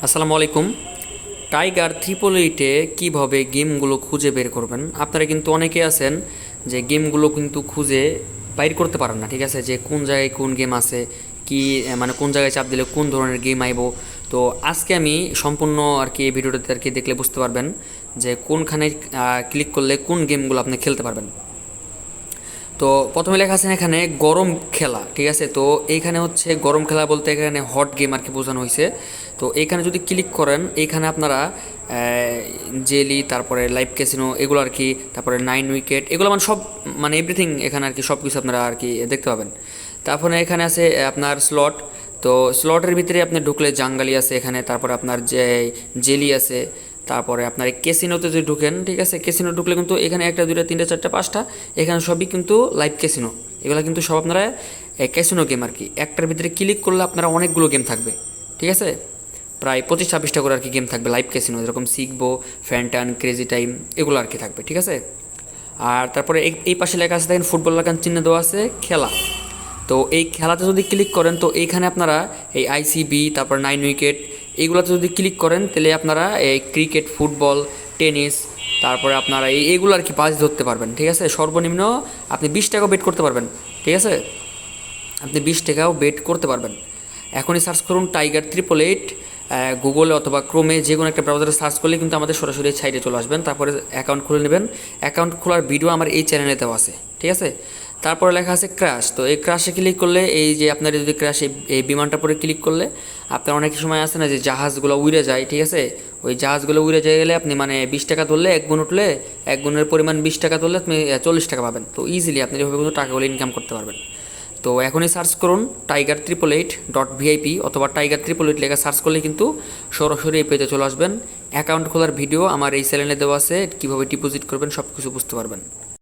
আসসালামু আলাইকুম। টাইগার 888-এ কীভাবে গেমগুলো খুঁজে বের করবেন? আপনারা কিন্তু অনেকে আছেন যে গেমগুলো কিন্তু খুঁজে বাইর করতে পারেন না, ঠিক আছে? যে কোন জায়গায় কোন গেম আছে, কি মানে কোন জায়গায় চাপ দিলে কোন ধরনের গেম আইব। তো আজকে আমি সম্পূর্ণ আর কি এই ভিডিওটাতে আর কি দেখলে বুঝতে পারবেন যে কোনখানে ক্লিক করলে কোন গেমগুলো আপনি খেলতে পারবেন। তো প্রথমে লেখা আছে এখানে গরম খেলা, ঠিক আছে? তো এইখানে হচ্ছে গরম খেলা বলতে এখানে হট গেম আর কি বোঝানো হয়েছে। তো এইখানে যদি ক্লিক করেন এইখানে আপনারা জেলি, তারপরে লাইভ ক্যাসিনো, এগুলো আর কি, তারপরে 9 উইকেট, এগুলো মানে সব মানে এভরিথিং এখানে আর কি সব কিছু আপনারা আর কি দেখতে পাবেন। তারপরে এখানে আছে আপনার স্লট। তো স্লটের ভিতরে আপনি ঢুকলে জাঙ্গালি আছে এখানে, তারপরে আপনার যে জেলি আছে, তারপরে আপনার এই ক্যাসিনোতে যদি ঢুকেন, ঠিক আছে? ক্যাসিনো ঢুকলে কিন্তু এখানে একটা দুইটা তিনটা চারটা পাঁচটা, এখানে সবই কিন্তু লাইভ ক্যাসিনো। এগুলো কিন্তু সব আপনারা ক্যাসিনো গেম আর কি। একটার ভিতরে ক্লিক করলে আপনারা অনেকগুলো গেম থাকবে, ঠিক আছে? প্রায় 25-26টা করে আর কি গেম থাকবে লাইভ ক্যাসিনো, যেরকম সিকবো, ফ্যান্টান, ক্রেজি টাইম, এগুলো আর কি থাকবে, ঠিক আছে? আর তারপরে এই পাশে লেখা আছে দেখেন ফুটবল লাগান চিহ্ন দেওয়া আছে খেলা। তো এই খেলাতে যদি ক্লিক করেন তো এইখানে আপনারা এই আইসিবি, তারপর 9 উইকেট, এইগুলোতে যদি ক্লিক করেন তাহলে আপনারা এই ক্রিকেট, ফুটবল, টেনিস, তারপরে আপনারা এইগুলো আর কি বাজ ধরতে পারবেন, ঠিক আছে? সর্বনিম্ন আপনি 20 টাকাও বেট করতে পারবেন, ঠিক আছে? আপনি 20 টাকাও বেট করতে পারবেন। এখনই সার্চ করুন টাইগার 888, গুগলে অথবা ক্রোমে যে কোনো একটা ব্রাউজারে সার্চ করলে কিন্তু আমাদের সরাসরি সাইটে চলে আসবেন। তারপরে অ্যাকাউন্ট খুলে নেবেন। অ্যাকাউন্ট খোলার ভিডিও আমার এই চ্যানেলে দেওয়া আছে, ঠিক আছে? তারপরে লেখা আছে ক্র্যাশ। তো এই ক্র্যাশে ক্লিক করলে এই যে আপনার যদি ক্র্যাশ, এই বিমানটার পরে ক্লিক করলে আপনার অনেক সময় আছে না যে জাহাজগুলো উড়ে যায়, ঠিক আছে? ওই জাহাজগুলো উড়ে যায় গেলে আপনি মানে 20 টাকা ধরলে, এক গুণ উঠলে এক গুণের পরিমাণ 20 টাকা ধরলে আপনি 40 টাকা পাবেন। তো ইজিলি আপনি এভাবে কিন্তু টাকাগুলো ইনকাম করতে পারবেন। তো এখনই সার্চ করুন tiger888.vip অথবা tiger888 লেখা সার্চ করলে কিন্তু সরাসরি এই পেজে চলে আসবেন। অ্যাকাউন্ট খোলার ভিডিও আমার এই চ্যানেলে দেওয়া আছে, কীভাবে ডিপোজিট করবেন সব কিছু বুঝতে পারবেন।